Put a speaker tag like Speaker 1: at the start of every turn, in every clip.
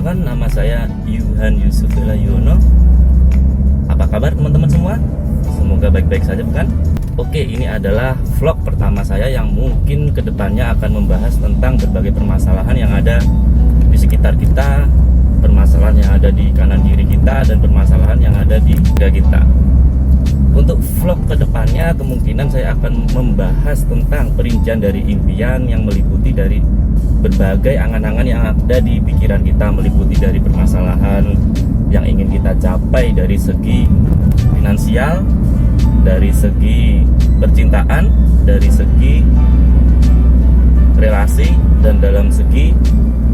Speaker 1: Perkenalkan, nama saya Yuhan Yusuf Yono. Apa kabar teman-teman semua? Semoga baik-baik saja bukan? Oke, ini adalah vlog pertama saya yang mungkin kedepannya akan membahas tentang berbagai permasalahan yang ada di sekitar kita, permasalahan yang ada di kanan kiri kita, dan permasalahan yang ada di sekitar kita. Untuk vlog kedepannya kemungkinan saya akan membahas tentang perincian dari impian yang meliputi dari berbagai angan-angan yang ada di pikiran kita, meliputi dari permasalahan yang ingin kita capai dari segi finansial, dari segi percintaan, dari segi relasi, dan dalam segi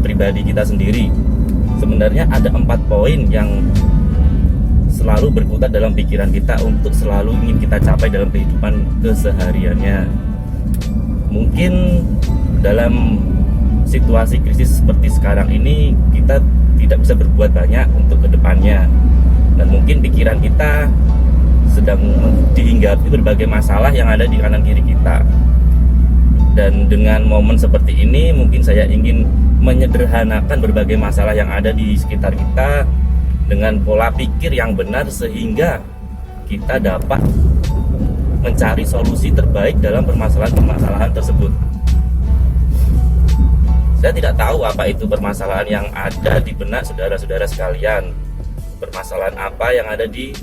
Speaker 1: pribadi kita sendiri. Sebenarnya ada 4 poin yang selalu berkutat dalam pikiran kita untuk selalu ingin kita capai dalam kehidupan kesehariannya. Mungkin dalam situasi krisis seperti sekarang ini kita tidak bisa berbuat banyak untuk kedepannya, dan mungkin pikiran kita sedang dihinggapi berbagai masalah yang ada di kanan kiri kita. Dan dengan momen seperti ini mungkin saya ingin menyederhanakan berbagai masalah yang ada di sekitar kita dengan pola pikir yang benar, sehingga kita dapat mencari solusi terbaik dalam permasalahan-permasalahan tersebut. Saya tidak tahu apa itu permasalahan yang ada di benak saudara-saudara sekalian, permasalahan apa yang ada di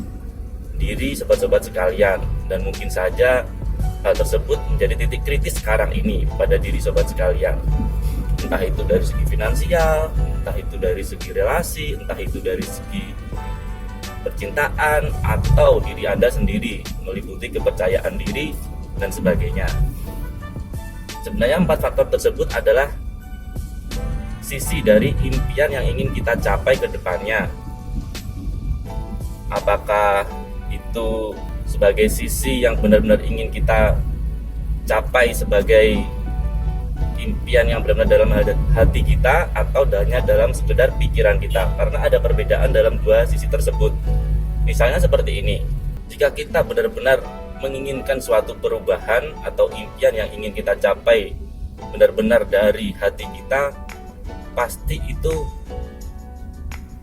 Speaker 1: diri sobat-sobat sekalian, dan mungkin saja hal tersebut menjadi titik kritis sekarang ini pada diri sobat sekalian. Entah itu dari segi finansial, entah itu dari segi relasi, entah itu dari segi percintaan, atau diri Anda sendiri, meliputi kepercayaan diri dan sebagainya. Sebenarnya 4 faktor tersebut adalah sisi dari impian yang ingin kita capai ke depannya. Apakah itu sebagai sisi yang benar-benar ingin kita capai sebagai impian yang benar-benar dalam hati kita, atau hanya dalam sekedar pikiran kita, karena ada perbedaan dalam dua sisi tersebut. Misalnya seperti ini, jika kita benar-benar menginginkan suatu perubahan atau impian yang ingin kita capai benar-benar dari hati kita, pasti itu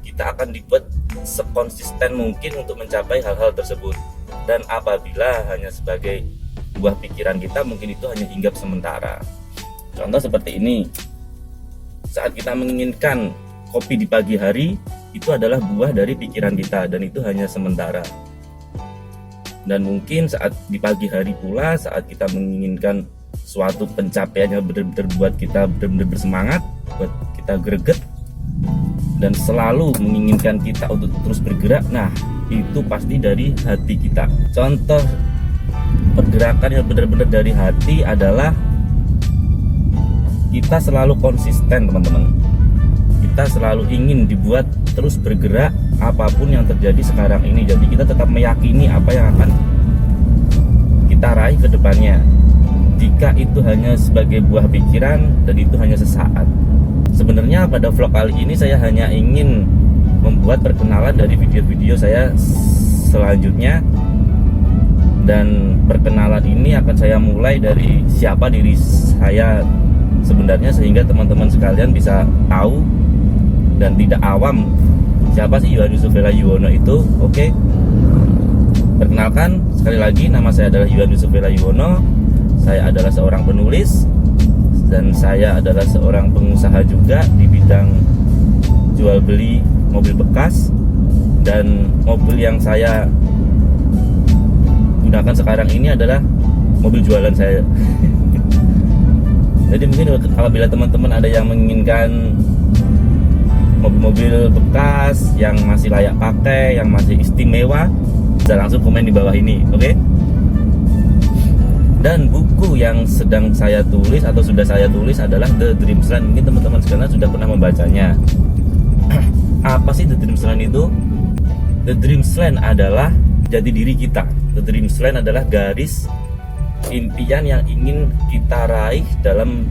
Speaker 1: kita akan dibuat sekonsisten mungkin untuk mencapai hal-hal tersebut. Dan apabila hanya sebagai buah pikiran kita, mungkin itu hanya hinggap sementara. Contoh seperti ini, saat kita menginginkan kopi di pagi hari, itu adalah buah dari pikiran kita, dan itu hanya sementara. Dan mungkin saat di pagi hari pula, saat kita menginginkan suatu pencapaian yang benar-benar buat kita benar-benar bersemangat, buat kita greget, dan selalu menginginkan kita untuk terus bergerak, nah itu pasti dari hati kita. Contoh pergerakan yang benar-benar dari hati adalah kita selalu konsisten, teman-teman. Kita selalu ingin dibuat terus bergerak apapun yang terjadi sekarang ini. Jadi kita tetap meyakini apa yang akan kita raih ke depannya. Jika itu hanya sebagai buah pikiran dan itu hanya sesaat. Sebenarnya pada vlog kali ini saya hanya ingin membuat perkenalan dari video-video saya selanjutnya. Dan perkenalan ini akan saya mulai dari siapa diri saya sebenarnya, sehingga teman-teman sekalian bisa tahu dan tidak awam siapa sih Yuhan Yusuf Yono itu. Oke. Perkenalkan sekali lagi, nama saya adalah Yuhan Yusuf Yono. Saya adalah seorang penulis, dan saya adalah seorang pengusaha juga di bidang jual beli mobil bekas. Dan mobil yang saya gunakan sekarang ini adalah mobil jualan saya. Jadi mungkin apabila teman-teman ada yang menginginkan mobil-mobil bekas yang masih layak pakai, yang masih istimewa, bisa langsung komen di bawah ini, oke? Dan buku yang sedang saya tulis atau sudah saya tulis adalah The Dreamsland. Mungkin teman-teman sekalian sudah pernah membacanya. Apa sih The Dreamsland itu? The Dreamsland adalah jati diri kita. The Dreamsland adalah garis impian yang ingin kita raih dalam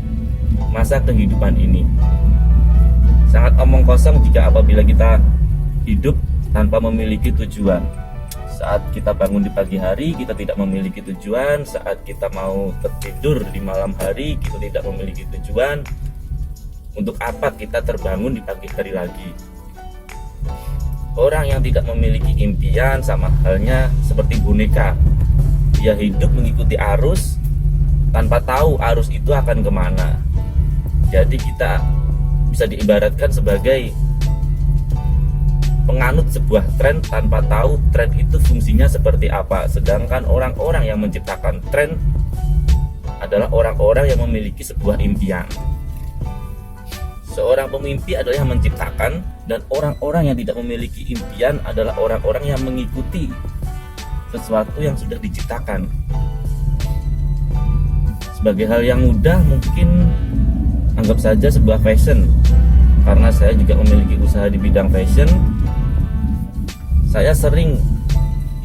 Speaker 1: masa kehidupan ini. Sangat omong kosong jika apabila kita hidup tanpa memiliki tujuan. Saat kita bangun di pagi hari, kita tidak memiliki tujuan. Saat kita mau tertidur di malam hari, kita tidak memiliki tujuan. Untuk apa kita terbangun di pagi hari lagi? Orang yang tidak memiliki impian sama halnya seperti boneka. Dia hidup mengikuti arus tanpa tahu arus itu akan kemana. Jadi kita bisa diibaratkan sebagai penganut sebuah tren tanpa tahu tren itu fungsinya seperti apa. Sedangkan orang-orang yang menciptakan tren adalah orang-orang yang memiliki sebuah impian. Seorang pemimpi adalah yang menciptakan, dan orang-orang yang tidak memiliki impian adalah orang-orang yang mengikuti sesuatu yang sudah diciptakan. Sebagai hal yang mudah, mungkin anggap saja sebuah fashion. Karena saya juga memiliki usaha di bidang fashion, saya sering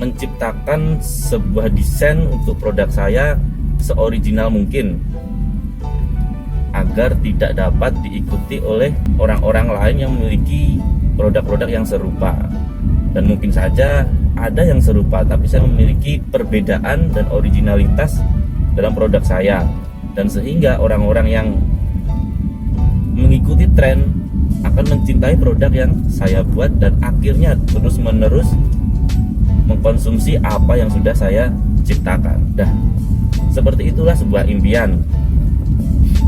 Speaker 1: menciptakan sebuah desain untuk produk saya seoriginal mungkin, agar tidak dapat diikuti oleh orang-orang lain yang memiliki produk-produk yang serupa. Dan mungkin saja ada yang serupa, tapi saya memiliki perbedaan dan originalitas dalam produk saya, dan sehingga orang-orang yang mengikuti tren akan mencintai produk yang saya buat, dan akhirnya terus-menerus mengkonsumsi apa yang sudah saya ciptakan. Seperti itulah sebuah impian.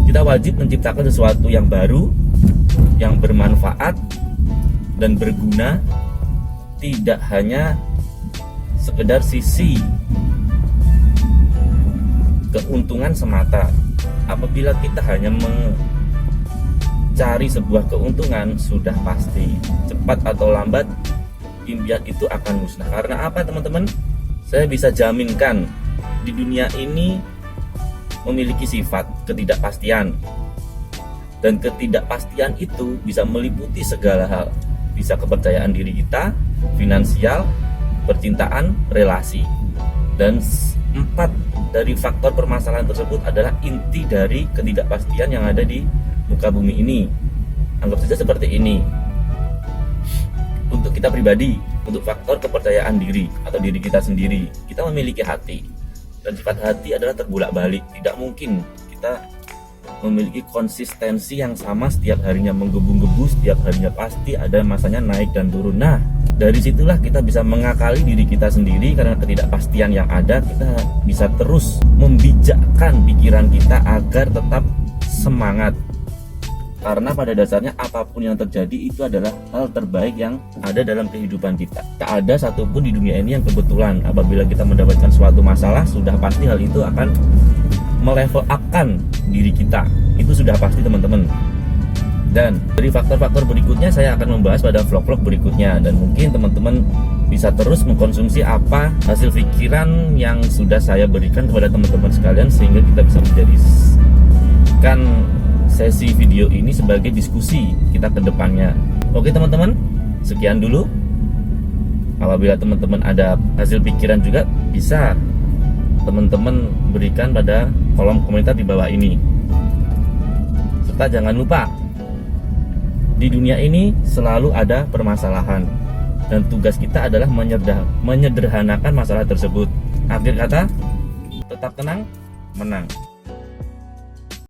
Speaker 1: Kita wajib menciptakan sesuatu yang baru, yang bermanfaat dan berguna, tidak hanya sekedar sisi keuntungan semata. Apabila kita hanya mencari sebuah keuntungan, sudah pasti cepat atau lambat impian itu akan musnah. Karena apa, teman-teman? Saya bisa jaminkan di dunia ini memiliki sifat ketidakpastian, dan ketidakpastian itu bisa meliputi segala hal. Bisa kepercayaan diri kita, finansial, percintaan, relasi. Dan 4 dari faktor permasalahan tersebut adalah inti dari ketidakpastian yang ada di muka bumi ini. Anggap saja seperti ini. Untuk kita pribadi, untuk faktor kepercayaan diri atau diri kita sendiri, kita memiliki hati. Dan sifat hati adalah terbolak-balik. Tidak mungkin kita memiliki konsistensi yang sama setiap harinya, menggebu-gebu setiap harinya. Pasti ada masanya naik dan turun. Nah, dari situlah kita bisa mengakali diri kita sendiri. Karena ketidakpastian yang ada, kita bisa terus membijakkan pikiran kita agar tetap semangat. Karena pada dasarnya apapun yang terjadi itu adalah hal terbaik yang ada dalam kehidupan kita. Tak ada satupun di dunia ini yang kebetulan. Apabila kita mendapatkan suatu masalah, sudah pasti hal itu akan melevel upkan diri kita. Itu sudah pasti, teman-teman. Dan dari faktor-faktor berikutnya saya akan membahas pada vlog-vlog berikutnya. Dan mungkin teman-teman bisa terus mengkonsumsi apa hasil pikiran yang sudah saya berikan kepada teman-teman sekalian, sehingga kita bisa menjadikan sesi video ini sebagai diskusi kita ke depannya. Oke teman-teman, sekian dulu. Apabila teman-teman ada hasil pikiran juga, bisa teman-teman berikan pada kolom komentar di bawah ini. Serta jangan lupa, di dunia ini selalu ada permasalahan, dan tugas kita adalah menyederhanakan masalah tersebut. Akhir kata, tetap tenang, menang.